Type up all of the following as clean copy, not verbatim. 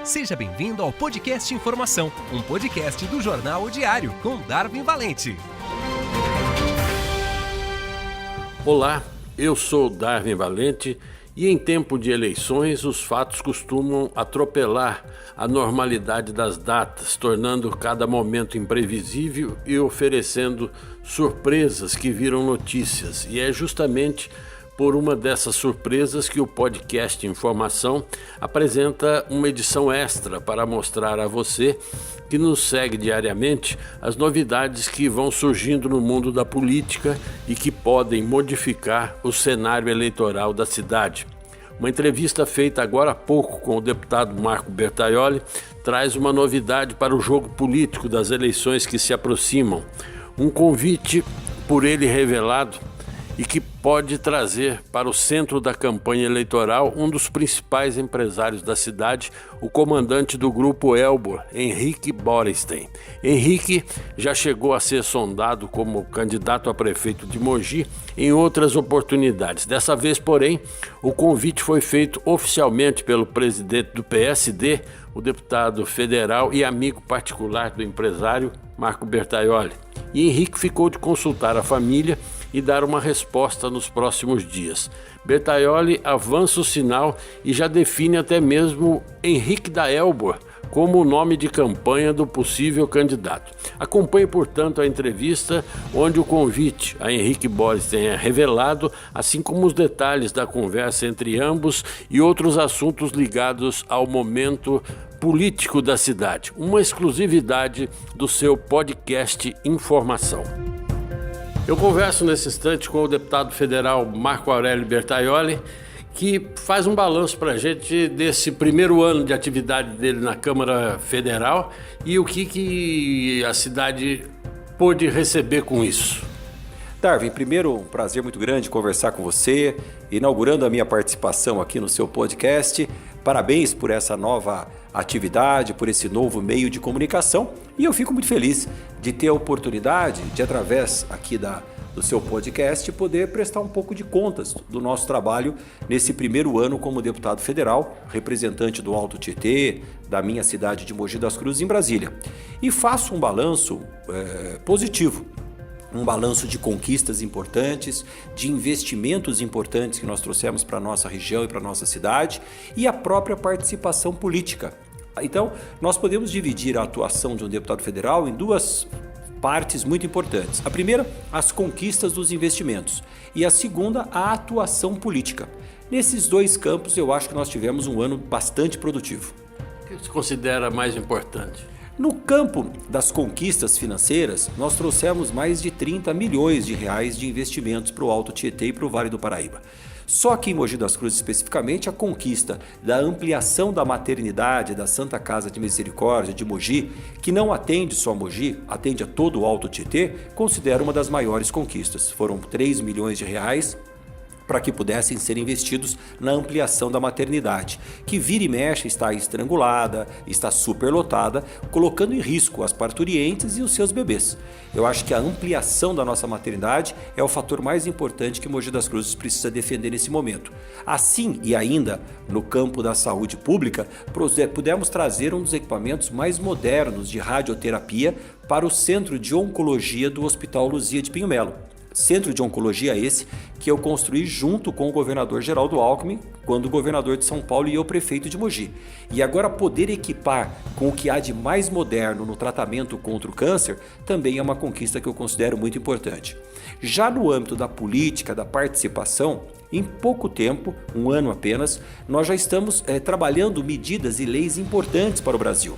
Seja bem-vindo ao Podcast Informação, um podcast do Jornal O Diário, com Darwin Valente. Olá, eu sou Darwin Valente e em tempo de eleições os fatos costumam atropelar a normalidade das datas, tornando cada momento imprevisível e oferecendo surpresas que viram notícias. E é justamente por uma dessas surpresas que o podcast Informação apresenta uma edição extra para mostrar a você que nos segue diariamente as novidades que vão surgindo no mundo da política e que podem modificar o cenário eleitoral da cidade. Uma entrevista feita agora há pouco com o deputado Marco Bertaioli traz uma novidade para o jogo político das eleições que se aproximam. Um convite por ele revelado e que pode trazer para o centro da campanha eleitoral um dos principais empresários da cidade, o comandante do Grupo Elbor, Henrique Borenstein. Henrique já chegou a ser sondado como candidato a prefeito de Mogi em outras oportunidades. Dessa vez, porém, o convite foi feito oficialmente pelo presidente do PSD, o deputado federal e amigo particular do empresário Marco Bertaioli. E Henrique ficou de consultar a família e dar uma resposta nos próximos dias. Bertaioli avança o sinal e já define até mesmo Henrique da Elbor como o nome de campanha do possível candidato. Acompanhe, portanto, a entrevista onde o convite a Henrique Borenstein é revelado, assim como os detalhes da conversa entre ambos e outros assuntos ligados ao momento político da cidade. Uma exclusividade do seu podcast Informação. Eu converso nesse instante com o deputado federal Marco Aurélio Bertaioli, que faz um balanço para a gente desse primeiro ano de atividade dele na Câmara Federal e o que a cidade pôde receber com isso. Darwin, primeiro, um prazer muito grande conversar com você, inaugurando a minha participação aqui no seu podcast. Parabéns por essa nova atividade, por esse novo meio de comunicação. E eu fico muito feliz de ter a oportunidade de, através aqui do seu podcast, poder prestar um pouco de contas do nosso trabalho nesse primeiro ano como deputado federal, representante do Alto Tietê, da minha cidade de Mogi das Cruzes, em Brasília. E faço um balanço positivo. Um balanço de conquistas importantes, de investimentos importantes que nós trouxemos para a nossa região e para a nossa cidade e a própria participação política. Então, nós podemos dividir a atuação de um deputado federal em duas partes muito importantes. A primeira, as conquistas dos investimentos e a segunda, a atuação política. Nesses dois campos, eu acho que nós tivemos um ano bastante produtivo. O que você considera mais importante? No campo das conquistas financeiras, nós trouxemos mais de 30 milhões de reais de investimentos para o Alto Tietê e para o Vale do Paraíba. Só que em Mogi das Cruzes, especificamente, a conquista da ampliação da maternidade da Santa Casa de Misericórdia de Mogi, que não atende só Mogi, atende a todo o Alto Tietê, considero uma das maiores conquistas. Foram 3 milhões de reais para que pudessem ser investidos na ampliação da maternidade, que vira e mexe está estrangulada, está superlotada, colocando em risco as parturientes e os seus bebês. Eu acho que a ampliação da nossa maternidade é o fator mais importante que Mogi das Cruzes precisa defender nesse momento. Assim, e ainda no campo da saúde pública, pudemos trazer um dos equipamentos mais modernos de radioterapia para o Centro de Oncologia do Hospital Luzia de Pinho Melo. Centro de Oncologia esse que eu construí junto com o governador Geraldo Alckmin, quando o governador de São Paulo e eu prefeito de Mogi. E agora poder equipar com o que há de mais moderno no tratamento contra o câncer também é uma conquista que eu considero muito importante. Já no âmbito da política, da participação, em pouco tempo, um ano apenas, nós já estamos trabalhando medidas e leis importantes para o Brasil.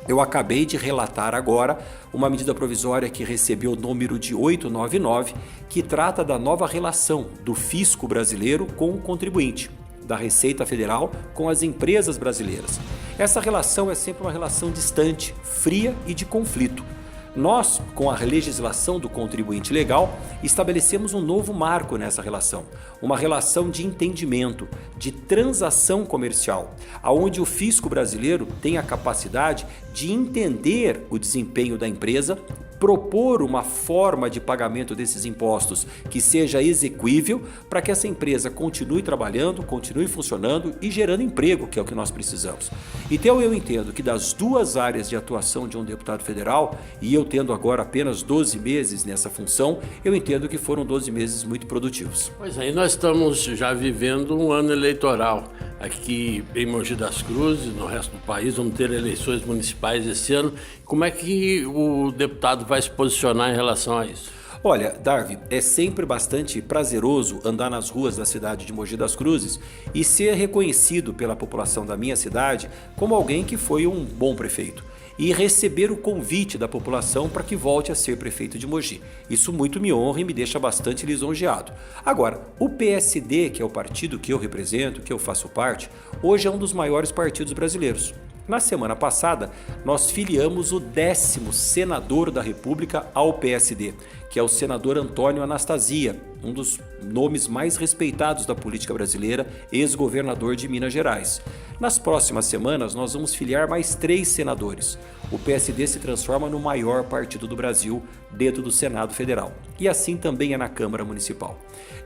Eu acabei de relatar agora uma medida provisória que recebeu o número de 899, que trata da nova relação do fisco brasileiro com o contribuinte, da Receita Federal com as empresas brasileiras. Essa relação é sempre uma relação distante, fria e de conflito. Nós, com a legislação do contribuinte legal, estabelecemos um novo marco nessa relação, uma relação de entendimento, de transação comercial, onde o fisco brasileiro tem a capacidade de entender o desempenho da empresa propor uma forma de pagamento desses impostos que seja exequível para que essa empresa continue trabalhando, continue funcionando e gerando emprego, que é o que nós precisamos. Então eu entendo que das duas áreas de atuação de um deputado federal, e eu tendo agora apenas 12 meses nessa função, eu entendo que foram 12 meses muito produtivos. Pois aí nós estamos já vivendo um ano eleitoral. Aqui em Mogi das Cruzes, no resto do país, vamos ter eleições municipais esse ano. Como é que o deputado vai se posicionar em relação a isso? Olha, Darwin, é sempre bastante prazeroso andar nas ruas da cidade de Mogi das Cruzes e ser reconhecido pela população da minha cidade como alguém que foi um bom prefeito e receber o convite da população para que volte a ser prefeito de Mogi. Isso muito me honra e me deixa bastante lisonjeado. Agora, o PSD, que é o partido que eu represento, que eu faço parte, hoje é um dos maiores partidos brasileiros. Na semana passada, nós filiamos o 10º senador da República ao PSD, que é o senador Antônio Anastasia, um dos nomes mais respeitados da política brasileira, ex-governador de Minas Gerais. Nas próximas semanas, nós vamos filiar mais 3 senadores. O PSD se transforma no maior partido do Brasil dentro do Senado Federal. E assim também é na Câmara Municipal.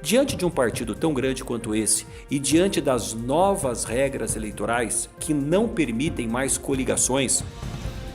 Diante de um partido tão grande quanto esse e diante das novas regras eleitorais que não permitem mais coligações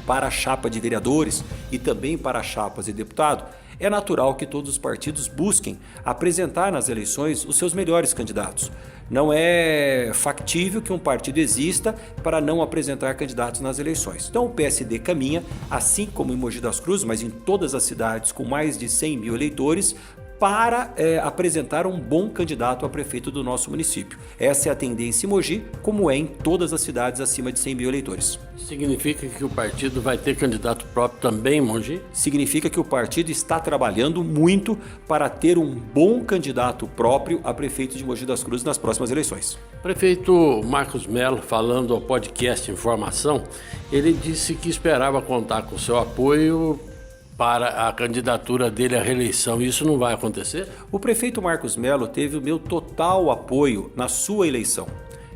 para a chapa de vereadores e também para chapas de deputado, é natural que todos os partidos busquem apresentar nas eleições os seus melhores candidatos. Não é factível que um partido exista para não apresentar candidatos nas eleições. Então o PSD caminha, assim como em Mogi das Cruzes, mas em todas as cidades com mais de 100 mil eleitores, para apresentar um bom candidato a prefeito do nosso município. Essa é a tendência em Mogi, como é em todas as cidades acima de 100 mil eleitores. Significa que o partido vai ter candidato próprio também em Mogi? Significa que o partido está trabalhando muito para ter um bom candidato próprio a prefeito de Mogi das Cruzes nas próximas eleições. Prefeito Marcos Mello, falando ao podcast Informação, ele disse que esperava contar com seu apoio para a candidatura dele à reeleição. Isso não vai acontecer? O prefeito Marcos Mello teve o meu total apoio na sua eleição.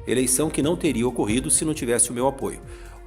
Eleição que não teria ocorrido se não tivesse o meu apoio.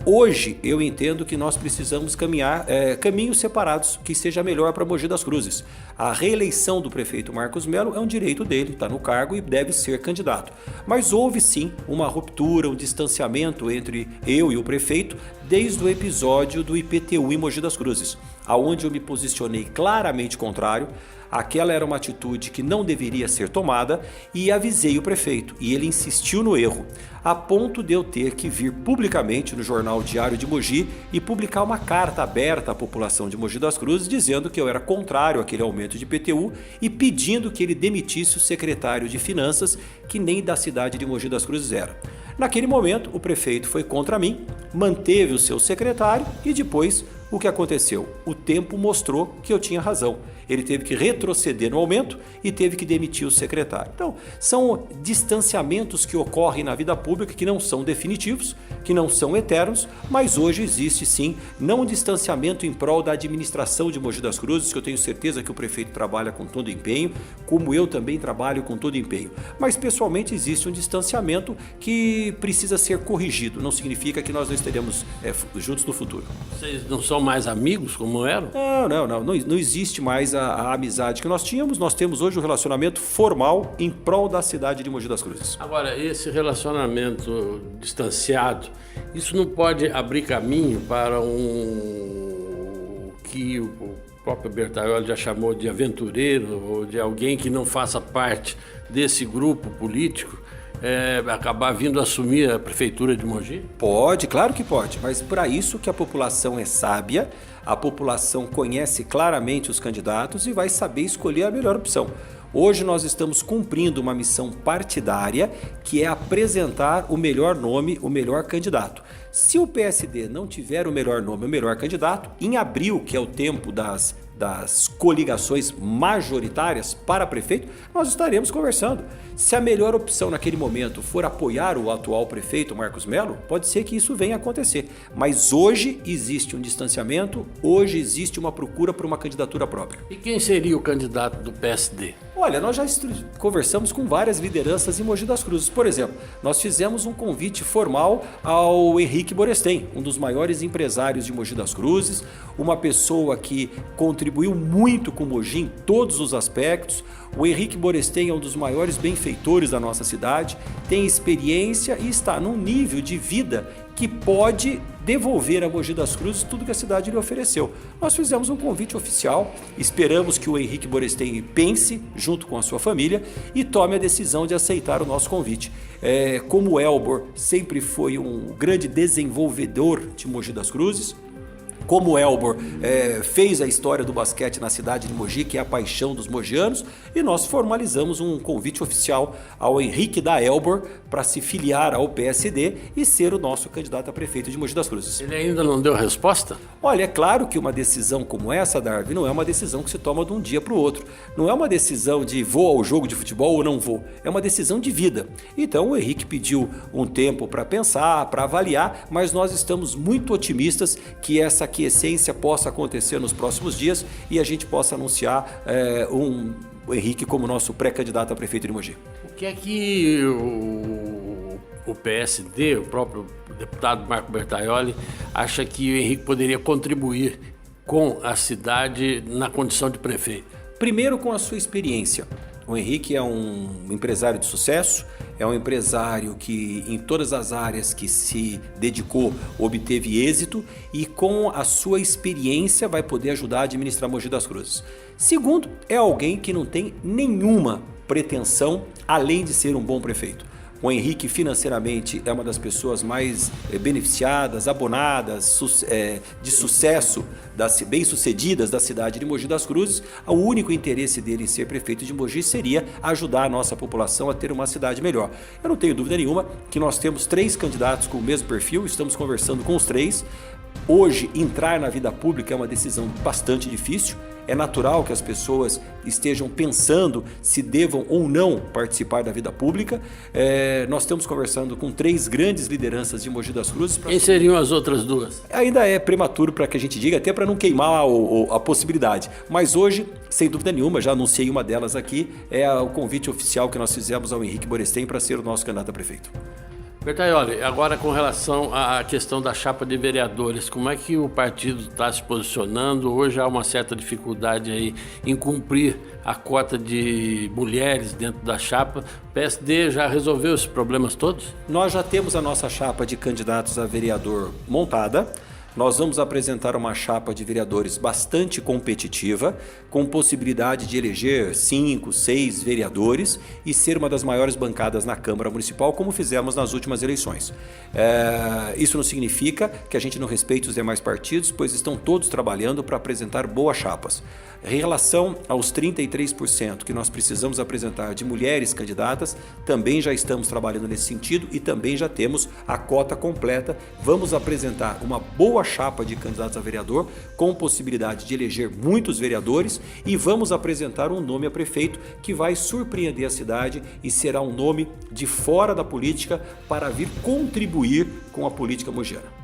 Hoje eu entendo que nós precisamos caminhar caminhos separados, que seja melhor para Mogi das Cruzes. A reeleição do prefeito Marcos Mello é um direito dele, está no cargo e deve ser candidato. Mas houve sim uma ruptura, um distanciamento entre eu e o prefeito desde o episódio do IPTU em Mogi das Cruzes, aonde eu me posicionei claramente contrário. Aquela era uma atitude que não deveria ser tomada e avisei o prefeito, e ele insistiu no erro, a ponto de eu ter que vir publicamente no jornal Diário de Mogi e publicar uma carta aberta à população de Mogi das Cruzes dizendo que eu era contrário àquele aumento de IPTU e pedindo que ele demitisse o secretário de Finanças, que nem da cidade de Mogi das Cruzes era. Naquele momento, o prefeito foi contra mim, manteve o seu secretário e depois o que aconteceu? O tempo mostrou que eu tinha razão. Ele teve que retroceder no aumento e teve que demitir o secretário. Então, são distanciamentos que ocorrem na vida pública que não são definitivos, que não são eternos, mas hoje existe sim, não um distanciamento em prol da administração de Mogi das Cruzes, que eu tenho certeza que o prefeito trabalha com todo empenho, como eu também trabalho com todo empenho. Mas pessoalmente existe um distanciamento que precisa ser corrigido. Não significa que nós não estaremos juntos no futuro. Vocês não são mais amigos como eram? Não existe mais a amizade que nós tínhamos. Nós temos hoje um relacionamento formal em prol da cidade de Mogi das Cruzes. Agora, esse relacionamento distanciado, isso não pode abrir caminho para um que o próprio Bertaioli já chamou de aventureiro ou de alguém que não faça parte desse grupo político, acabar vindo assumir a prefeitura de Mogi? Pode, claro que pode, mas para isso que a população é sábia, a população conhece claramente os candidatos e vai saber escolher a melhor opção. Hoje nós estamos cumprindo uma missão partidária que é apresentar o melhor nome, o melhor candidato. Se o PSD não tiver o melhor nome, o melhor candidato, em abril, que é o tempo das coligações majoritárias para prefeito, nós estaremos conversando. Se a melhor opção naquele momento for apoiar o atual prefeito Marcos Mello, pode ser que isso venha a acontecer. Mas hoje existe um distanciamento, hoje existe uma procura por uma candidatura própria. E quem seria o candidato do PSD? Olha, nós já conversamos com várias lideranças em Mogi das Cruzes. Por exemplo, nós fizemos um convite formal ao Henrique Boresten, um dos maiores empresários de Mogi das Cruzes, uma pessoa que contribuiu muito com Mogi em todos os aspectos. O Henrique Boresten é um dos maiores benfeitores da nossa cidade, tem experiência e está num nível de vida que pode devolver a Mogi das Cruzes tudo que a cidade lhe ofereceu. Nós fizemos um convite oficial, esperamos que o Henrique Boresten pense, junto com a sua família, e tome a decisão de aceitar o nosso convite. Como o Elbor sempre foi um grande desenvolvedor de Mogi das Cruzes, como o Elbor fez a história do basquete na cidade de Mogi, que é a paixão dos mogianos, e nós formalizamos um convite oficial ao Henrique da Elbor para se filiar ao PSD e ser o nosso candidato a prefeito de Mogi das Cruzes. Ele ainda não deu resposta? Olha, é claro que uma decisão como essa, Darwin, não é uma decisão que se toma de um dia para o outro. Não é uma decisão de vou ao jogo de futebol ou não vou. É uma decisão de vida. Então o Henrique pediu um tempo para pensar, para avaliar, mas nós estamos muito otimistas que essa aquiescência possa acontecer nos próximos dias e a gente possa anunciar o Henrique como nosso pré-candidato a prefeito de Mogi. O que é que o PSD, o próprio deputado Marco Bertaioli, acha que o Henrique poderia contribuir com a cidade na condição de prefeito? Primeiro, com a sua experiência. O Henrique é um empresário de sucesso, é um empresário que em todas as áreas que se dedicou obteve êxito e com a sua experiência vai poder ajudar a administrar Mogi das Cruzes. Segundo, é alguém que não tem nenhuma pretensão além de ser um bom prefeito. O Henrique financeiramente é uma das pessoas mais beneficiadas, abonadas, de sucesso, bem-sucedidas da cidade de Mogi das Cruzes. O único interesse dele em ser prefeito de Mogi seria ajudar a nossa população a ter uma cidade melhor. Eu não tenho dúvida nenhuma que nós temos 3 candidatos com o mesmo perfil, estamos conversando com os 3. Hoje, entrar na vida pública é uma decisão bastante difícil. É natural que as pessoas estejam pensando se devam ou não participar da vida pública. Nós estamos conversando com 3 grandes lideranças de Mogi das Cruzes. Quem seriam as outras 2? Ainda é prematuro para que a gente diga, até para não queimar a possibilidade. Mas hoje, sem dúvida nenhuma, já anunciei uma delas aqui, é o convite oficial que nós fizemos ao Henrique Boresten para ser o nosso candidato a prefeito. Bertaioli, agora com relação à questão da chapa de vereadores, como é que o partido está se posicionando? Hoje há uma certa dificuldade aí em cumprir a cota de mulheres dentro da chapa. O PSD já resolveu esses problemas todos? Nós já temos a nossa chapa de candidatos a vereador montada. Nós vamos apresentar uma chapa de vereadores bastante competitiva, com possibilidade de eleger 5, 6 vereadores e ser uma das maiores bancadas na Câmara Municipal, como fizemos nas últimas eleições. Isso não significa que a gente não respeite os demais partidos, pois estão todos trabalhando para apresentar boas chapas. Em relação aos 33% que nós precisamos apresentar de mulheres candidatas, também já estamos trabalhando nesse sentido e também já temos a cota completa. Vamos apresentar uma boa chapa de candidatos a vereador com possibilidade de eleger muitos vereadores e vamos apresentar um nome a prefeito que vai surpreender a cidade e será um nome de fora da política para vir contribuir com a política mogiana.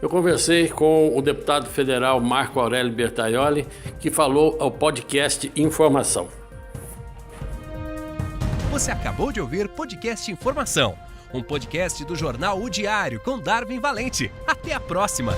Eu conversei com o deputado federal Marco Aurélio Bertaioli, que falou ao podcast Informação. Você acabou de ouvir Podcast Informação, um podcast do jornal O Diário com Darwin Valente. Até a próxima!